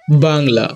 বাংলা,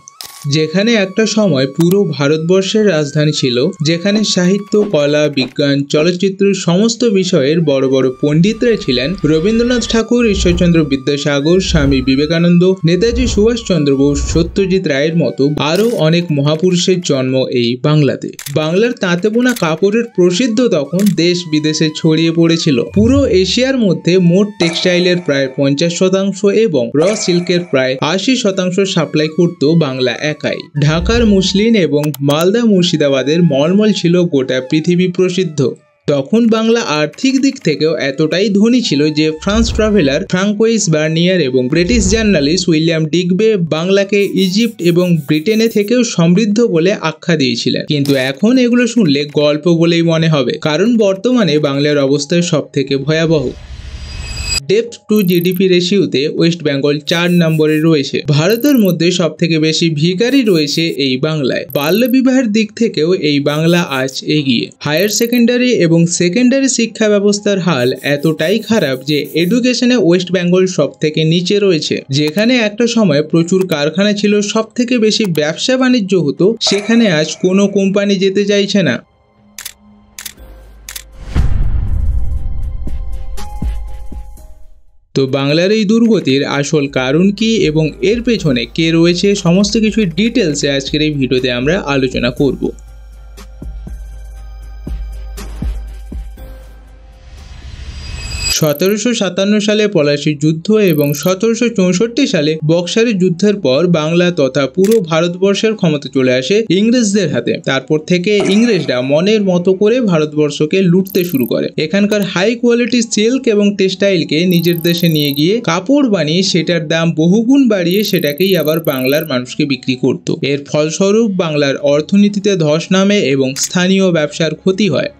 যেখানে একটা সময় পুরো ভারতবর্ষের রাজধানী ছিল, যেখানে সাহিত্য, কলা, বিজ্ঞান, চলচ্চিত্র সমস্ত বিষয়ের বড় বড় পণ্ডিতরা ছিলেন। রবীন্দ্রনাথ ঠাকুর, ঈশ্বরচন্দ্র বিদ্যাসাগর, স্বামী বিবেকানন্দ, নেতাজি সুভাষচন্দ্র বোস, সত্যজিৎ রায়ের মতো আরও অনেক মহাপুরুষের জন্ম এই বাংলাতে। বাংলার তাঁতে বোনা কাপড়ের প্রসিদ্ধ তখন দেশ বিদেশে ছড়িয়ে পড়েছিল। পুরো এশিয়ার মধ্যে মোট টেক্সটাইলের প্রায় 50% এবং র সিল্কের প্রায় 80% সাপ্লাই করত বাংলা একাই। ঢাকার মুসলিন এবং মালদা মুর্শিদাবাদের মলমল ছিল গোটা পৃথিবী প্রসিদ্ধ। তখন বাংলা আর্থিক দিক থেকেও এতটাই ধনী ছিল যে ফ্রান্স ট্রাভেলার ফ্রাঙ্কোইস বার্নিয়ার এবং ব্রিটিশ জার্নালিস্ট উইলিয়াম ডিগবে বাংলাকে ইজিপ্ট এবং ব্রিটেনের থেকেও সমৃদ্ধ বলে আখ্যা দিয়েছিলেন। কিন্তু এখন এগুলো শুনলে গল্প বলেই মনে হবে, কারণ বর্তমানে বাংলার অবস্থা সব থেকে ভয়াবহ। ডেপ্ট টু জিডিপি রেশিওতে ওয়েস্ট বেঙ্গল 4 নম্বরে রয়েছে। ভারতের মধ্যে সব থেকে বেশি ভিখারি রয়েছে এই বাংলায়। বাল্য বিবাহের দিক থেকেও এই বাংলা আজ এগিয়ে। হায়ার সেকেন্ডারি এবং সেকেন্ডারি শিক্ষা ব্যবস্থার হাল এতটাই খারাপ যে এডুকেশনে ওয়েস্ট বেঙ্গল সব থেকে নিচে রয়েছে। যেখানে একটা সময় প্রচুর কারখানা ছিল, সব থেকে বেশি ব্যবসা বাণিজ্য হতো, সেখানে আজ কোনো কোম্পানি যেতে চাইছে না। তো বাংলার এই দুর্গতির আসল কারণ কি এবং এর পেছনে কে রয়েছে, সমস্ত কিছু ডিটেলসে আজকের এই ভিডিওতে আমরা আলোচনা করব। 1757 সালে পলাশীর যুদ্ধ এবং 1764 সালে বক্সারের যুদ্ধের পর বাংলা তথা পুরো ভারতবর্ষের ক্ষমতা চলে আসে ইংরেজদের হাতে। তারপর থেকে ইংরেজরা মনের মতো করে ভারতবর্ষকে লুটতে শুরু করে। এখানকার হাই কোয়ালিটি সিল্ক এবং টেক্সটাইলকে নিজের দেশে নিয়ে গিয়ে কাপড় বানিয়ে সেটার দাম বহুগুণ বাড়িয়ে সেটাকেই আবার বাংলার মানুষকে বিক্রি করত। এর ফলস্বরূপ বাংলার অর্থনীতিতে ধস নামে এবং স্থানীয় ব্যবসার ক্ষতি হয়।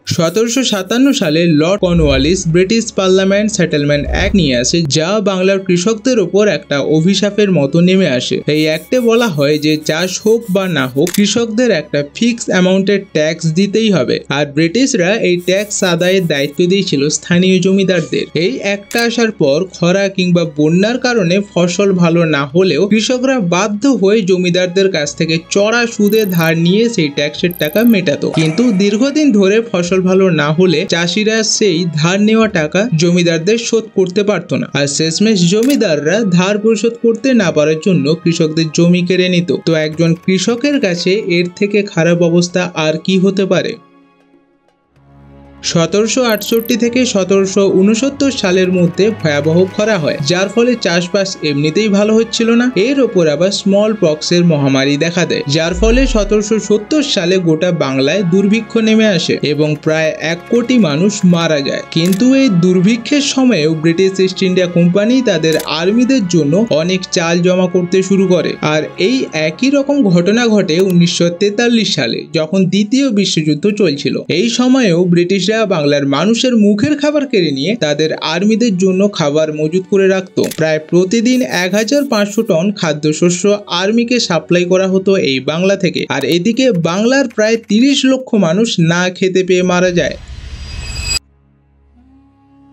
1757 সালে Lord Cornwallis British parliament settlement act নিয়ে আসে, যা বাংলার কৃষকদের ওপর একটা অভিশাপের মতো নেমে আসে। এই অ্যাক্টে বলা হয় যে চাষ হোক বা না হোক কৃষকদের একটা ফিক্স অ্যামাউন্টের ট্যাক্স দিতেই হবে, আর ব্রিটিশরা এই ট্যাক্স আদায়ের দায়িত্ব দিয়েছিল স্থানীয় জমিদারদের। এই অ্যাক্টটা আসার পর খরা কিংবা বন্যার কারণে ফসল ভালো না হলেও কৃষকরা বাধ্য হয়ে জমিদারদের কাছ থেকে চড়া সুদে ধার নিয়ে সেই ট্যাক্সের টাকা মেটাতো। কিন্তু দীর্ঘদিন ধরে ফসল ভালো না হলে চাষিরা সেই ধার নেওয়া টাকা জমিদারদের শোধ করতে পারত না, আর শেষমেশ জমিদাররা ধার পরিশোধ করতে না পারার জন্য কৃষকদের জমি কেড়ে নিত। তো একজন কৃষকের কাছে এর থেকে খারাপ অবস্থা আর কি হতে পারে। 1768 থেকে 1769 সালের মধ্যে ভয়াবহ খরা হয়, যার ফলে চাষবাস এমনিতেই ভালো হচ্ছিল না। এর ওপর আবার স্মল পক্সের মহামারী দেখা দেয়, যার ফলে 1770 সালে গোটা বাংলায় দুর্ভিক্ষ নেমে আসে এবং প্রায় 1 কোটি মানুষ মারা যায়। কিন্তু এই দুর্ভিক্ষের সময়েও ব্রিটিশ ইস্ট ইন্ডিয়া কোম্পানি তাদের আর্মিদের জন্য অনেক চাল জমা করতে শুরু করে। আর এই একই রকম ঘটনা ঘটে 1943 সালে, যখন দ্বিতীয় বিশ্বযুদ্ধ চলছিল। এই সময়েও ব্রিটিশরা বাংলার মানুষের মুখের খাবার কেড়ে নিয়ে তাদের আর্মিদের জন্য খাবার মজুত করে রাখত। প্রায় প্রতিদিন 1500 টন খাদ্যশস্য আর্মিকে সাপ্লাই করা হতো এই বাংলা থেকে। আর এদিকে বাংলার প্রায় 30 লক্ষ মানুষ না খেতে পেয়ে মারা যায়।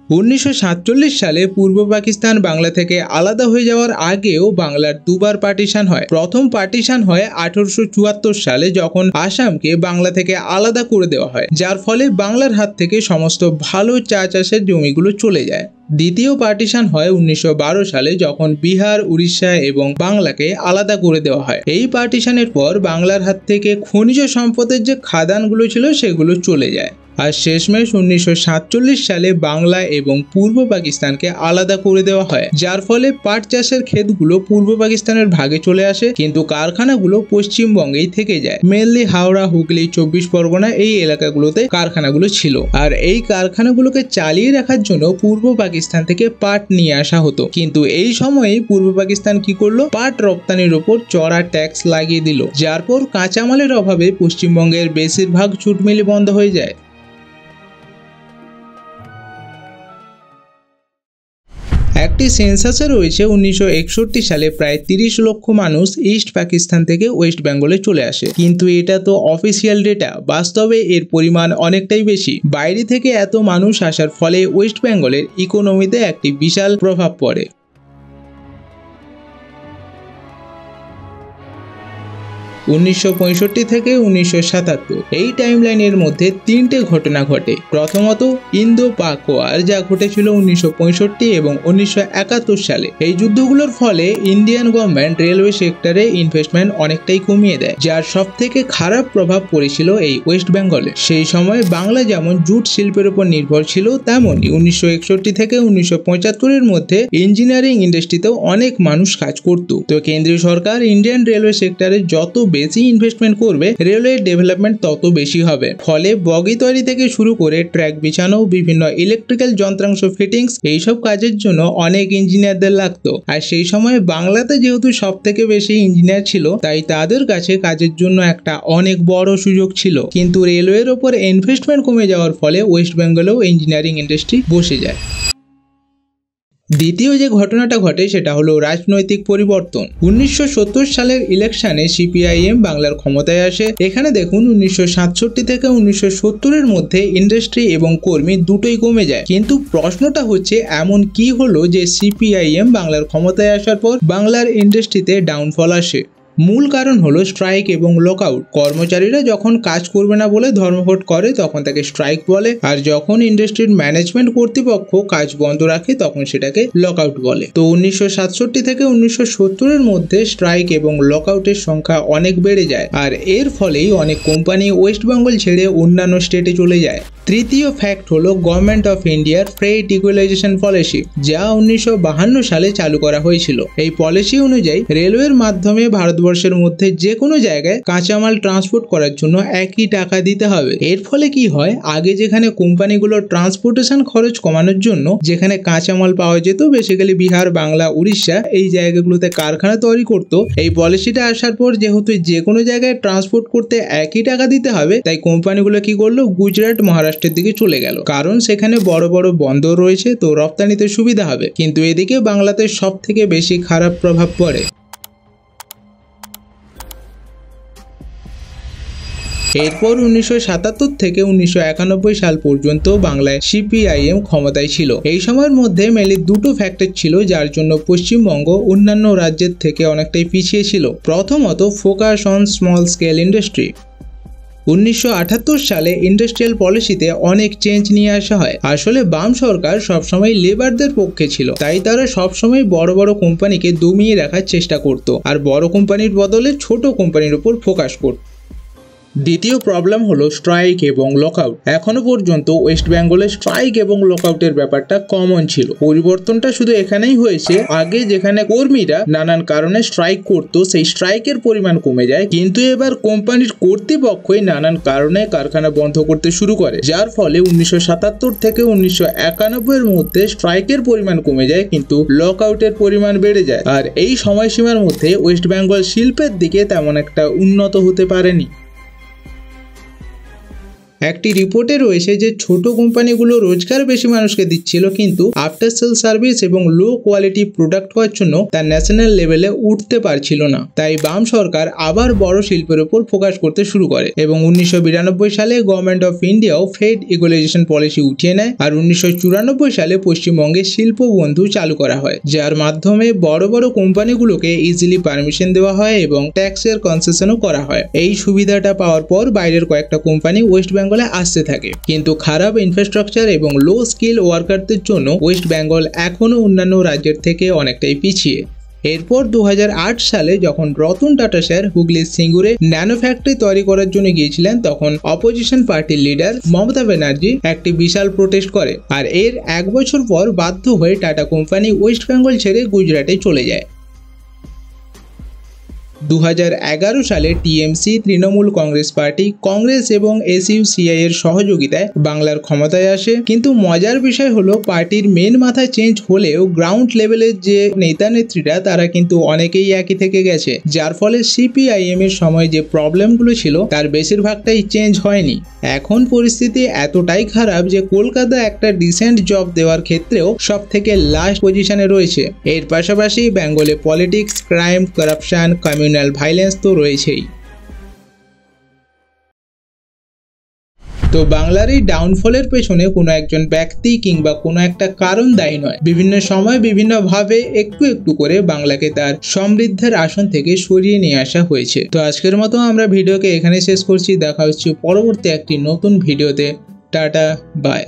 1947 সালে পূর্ব পাকিস্তান বাংলা থেকে আলাদা হয়ে যাওয়ার আগেও বাংলার দুবার পার্টিশন হয়। প্রথম পার্টিশন হয় 1874 সালে, যখন আসামকে বাংলা থেকে আলাদা করে দেওয়া হয়, যার ফলে বাংলার হাত থেকে সমস্ত ভালো চা চাষের জমিগুলো চলে যায়। দ্বিতীয় পার্টিশন হয় 1912 সালে, যখন বিহার, উড়িষ্যা এবং বাংলাকে আলাদা করে দেওয়া হয়। এই পার্টিশনের পর বাংলার হাত থেকে খনিজ সম্পদের যে খাদানগুলো ছিল সেগুলো চলে যায়। আর শেষমেশ 1947 সালে বাংলা এবং পূর্ব পাকিস্তানকে আলাদা করে দেওয়া হয়, যার ফলে পাট চাষের ক্ষেতগুলো পূর্ব পাকিস্তানের ভাগে চলে আসে, কিন্তু কারখানাগুলো পশ্চিমবঙ্গেই থেকে যায়। মেনলি হাওড়া, হুগলি, 24 পরগনা এই এলাকাগুলোতে কারখানাগুলো ছিল। আর এই কারখানাগুলোকে চালিয়ে রাখার জন্য পূর্ব পাকিস্তান থেকে পাট নিয়ে আসা হতো। কিন্তু এই সময়ে পূর্ব পাকিস্তান কি করলো, পাট রপ্তানির ওপর চড়া ট্যাক্স লাগিয়ে দিল, যার পর কাঁচামালের অভাবে পশ্চিমবঙ্গের বেশিরভাগ জুট মিল বন্ধ হয়ে যায়। একটি সেন্সাসে রয়েছে 1961 সালে প্রায় 30 লক্ষ মানুষ ইস্ট পাকিস্তান থেকে ওয়েস্ট বেঙ্গলে চলে আসে, কিন্তু এটা তো অফিসিয়াল ডেটা। বাস্তবে এর পরিমাণ অনেকটাই বেশি। বাইরে থেকে এত মানুষ আসার ফলে ওয়েস্ট বেঙ্গলের ইকোনমিতে একটি বিশাল প্রভাব পড়ে। 1965 থেকে 1977 এই টাইমলাইনের মধ্যে তিনটে ঘটনা ঘটে। প্রথমত ইন্দো পাক ওয়ার, যা ঘটেছিল 1965 এবং 1971 সালে। এই যুদ্ধগুলোর ফলে ইন্ডিয়ান গভর্নমেন্ট রেলওয়ে সেক্টরে ইনভেস্টমেন্ট অনেকটাই কমিয়ে দেয়, যার সব থেকে খারাপ প্রভাব পড়েছিল এই ওয়েস্ট বেঙ্গলে। সেই সময় বাংলা যেমন জুট শিল্পের উপর নির্ভর ছিল, তেমনই 1961 থেকে 1975 মধ্যে ইঞ্জিনিয়ারিং ইন্ডাস্ট্রিতেও অনেক মানুষ কাজ করত। তো কেন্দ্রীয় সরকার ইন্ডিয়ান রেলওয়ে সেক্টরে যত বেশি ইনভেস্টমেন্ট করবে, রেলওয়ে ডেভেলপমেন্ট তত বেশি হবে। ফলে বগি তৈরি থেকে শুরু করে ট্র্যাক বিছানো, বিভিন্ন ইলেকট্রিক্যাল যন্ত্রাংশ ফিটিংস, এইসব কাজের জন্য অনেক ইঞ্জিনিয়ারদের লাগতো। আর সেই সময় বাংলাতে যেহেতু সব থেকে বেশি ইঞ্জিনিয়ার ছিল, তাই তাদের কাছে কাজের জন্য একটা অনেক বড় সুযোগ ছিল। কিন্তু রেলওয়ের ওপর ইনভেস্টমেন্ট কমে যাওয়ার ফলে ওয়েস্ট বেঙ্গলেও ইঞ্জিনিয়ারিং ইন্ডাস্ট্রি বসে যায়। দ্বিতীয় যে ঘটনাটা ঘটে সেটা হলো রাজনৈতিক পরিবর্তন। 1970 সালের ইলেকশনে সিপিআইএম বাংলার ক্ষমতায় আসে। এখানে দেখুন 1967 থেকে 1970 মধ্যে ইন্ডাস্ট্রি এবং কর্মী দুটোই কমে যায়। কিন্তু প্রশ্নটা হচ্ছে, এমন কি হলো যে সিপিআইএম বাংলার ক্ষমতায় আসার পর বাংলার ইন্ডাস্ট্রিতে ডাউনফল আসে? মূল কারণ হলো স্ট্রাইক এবং লকআউট। কর্মচারীরা যখন কাজ করবে না বলে ধর্মঘট করে তখন তাকে স্ট্রাইক বলে, আর যখন ইন্ডাস্ট্রির ম্যানেজমেন্ট কর্তৃপক্ষ কাজ বন্ধ রাখে তখন সেটাকে লকআউট বলে। তো 1967 থেকে 1970 মধ্যে স্ট্রাইক এবং লকআউটের সংখ্যা অনেক বেড়ে যায়, আর এর ফলেই অনেক কোম্পানি ওয়েস্ট বেঙ্গল ছেড়ে অন্যান্য স্টেটে চলে যায়। তৃতীয় ফ্যাক্ট হলো গভর্নমেন্ট অফ ইন্ডিয়ার ফ্রেট ইকুয়ালাইজেশন পলিসি, যা 1952 সালে চালু করা হয়েছিল। এই পলিসি অনুযায়ী রেলওয়ের মাধ্যমে ভারতবর্ষের মধ্যে যে কোনো জায়গায় কাঁচামাল ট্রান্সপোর্ট করার জন্য একই টাকা দিতে হবে। এর ফলে কি হয়, আগে যেখানে কোম্পানিগুলো ট্রান্সপোর্টেশন খরচ কমানোর জন্য যেখানে কাঁচামাল পাওয়া যেত, বেসিক্যালি বিহার, বাংলা, উড়িষ্যা এই জায়গাগুলোতে কারখানা তৈরি করতো, এই পলিসিটা আসার পর যেহেতু যে কোনো জায়গায় ট্রান্সপোর্ট করতে একই টাকা দিতে হবে, তাই কোম্পানিগুলো কি করলো, গুজরাট, মহারাষ্ট্রের দিকে চলে গেল, কারণ সেখানে বড় বড় বন্দর রয়েছে, তো রপ্তানিতে সুবিধা হবে। কিন্তু এদিকে বাংলাতে সব থেকে বেশি খারাপ প্রভাব পড়ে। এরপর 1977 থেকে 1991 সাল পর্যন্ত বাংলায় সিপিআইএম ক্ষমতায় ছিল। এই সময়ের মধ্যে মেনলি দুটো ফ্যাক্টর ছিল যার জন্য পশ্চিমবঙ্গ অন্যান্য রাজ্যের থেকে অনেকটাই পিছিয়ে ছিল। প্রথমত focus on small scale industry. 1978 সালে ইন্ডাস্ট্রিয়াল পলিসিতে অনেক চেঞ্জ নিয়ে আসা হয়। আসলে বাম সরকার সবসময় লেবারদের পক্ষে ছিল, তাই তারা সবসময় বড় বড় কোম্পানিকে দমিয়ে রাখার চেষ্টা করত, আর বড় কোম্পানির বদলে ছোট কোম্পানির উপর ফোকাস করত। দ্বিতীয় প্রবলেম হলো স্ট্রাইক এবং লকআউট। এখনো পর্যন্ত ওয়েস্ট বেঙ্গলে স্ট্রাইক এবং লকআউটের ব্যাপারটা কমন ছিল। পরিবর্তনটা শুধু এখানেই হয়েছে, আগে যেখানে কর্মীরা নানান কারণে স্ট্রাইক করতো, সেই স্ট্রাইকের পরিমাণ কমে যায়, কিন্তু এবার কোম্পানির কর্তৃপক্ষই নানান কারণে কারখানা বন্ধ করতে শুরু করে, যার ফলে 1977 থেকে 1991 মধ্যে স্ট্রাইকের পরিমাণ কমে যায় কিন্তু লকআউটের পরিমাণ বেড়ে যায়। আর এই সময়সীমার মধ্যে ওয়েস্ট বেঙ্গল শিল্পের দিকে তেমন একটা উন্নত হতে পারেনি। একটি রিপোর্টে রয়েছে যে ছোট কোম্পানিগুলো রোজগার বেশি মানুষকে দিচ্ছিল, কিন্তু আফটার সেল সার্ভিস এবং লো কোয়ালিটি প্রোডাক্ট হওয়ার জন্য তার ন্যাশনাল লেভেলে উঠতে পারছিল না। তাই বাম সরকার আবার বড় শিল্পের উপর ফোকাস করতে শুরু করে এবং 1992 সালে গভর্নমেন্ট অফ ইন্ডিয়াও ফ্রেট ইকুয়ালাইজেশন পলিসি উঠিয়ে নেয়, আর 1994 সালে পশ্চিমবঙ্গে শিল্প বন্ধু চালু করা হয়, যার মাধ্যমে বড় বড় কোম্পানিগুলোকে ইজিলি পারমিশন দেওয়া হয় এবং ট্যাক্সের কনসেশনও করা হয়। এই সুবিধাটা পাওয়ার পর বাইরের কয়েকটা কোম্পানি ওয়েস্ট বেঙ্গলে আসতে থাকে, কিন্তু খারাপ ইনফ্রাস্ট্রাকচার এবং লো স্কিল ওয়ার্কারদের জন্য ওয়েস্ট বেঙ্গল এখনো অন্যান্য রাজ্যের থেকে অনেকটাই পিছিয়ে। এরপর 2008 সালে যখন রতন টাটা স্যার হুগলির সিঙ্গুরে ন্যানো ফ্যাক্টরি তৈরি করার জন্য গিয়েছিলেন, তখন অপোজিশন পার্টির লিডার মমতা ব্যানার্জি একটি বিশাল প্রোটেস্ট করে, আর এর এক বছর পর বাধ্য হয়ে টাটা কোম্পানি ওয়েস্ট বেঙ্গল ছেড়ে গুজরাটে চলে যায়। 2011 সালে টিএমসি, তৃণমূল কংগ্রেস পার্টি, কংগ্রেস এবং এসইউসিআই এর সহযোগিতায় বাংলার ক্ষমতায় আসে। কিন্তু মজার বিষয় হলো পার্টির মেন মাথা চেঞ্জ হলেও গ্রাউন্ড লেভেলের যে নেতা নেত্রীরা তারা কিন্তু অনেকেই একই থেকে গেছে, যার ফলে সিপিআইএম এর সময় যে প্রবলেমগুলো ছিল তার বেশিরভাগটাই চেঞ্জ হয়নি। এখন পরিস্থিতি এতটাই খারাপ যে কলকাতা একটা ডিসেন্ট জব দেওয়ার ক্ষেত্রেও সব থেকে লাস্ট পজিশনে রয়েছে। এর পাশাপাশি বেঙ্গলে politics, crime, corruption, communal violence তো রয়েছেই। তো বাংলার এই ডাউনফলের পেছনে কোনো একজন ব্যক্তি কিংবা কোনো একটা কারণ দায়ী নয়, বিভিন্ন সময় বিভিন্নভাবে একটু একটু করে বাংলাকে তার সমৃদ্ধের আসন থেকে সরিয়ে নিয়ে আসা হয়েছে। তো আজকের মতো আমরা ভিডিওকে এখানে শেষ করছি। দেখা হচ্ছে পরবর্তী একটি নতুন ভিডিওতে। Ta ta, by.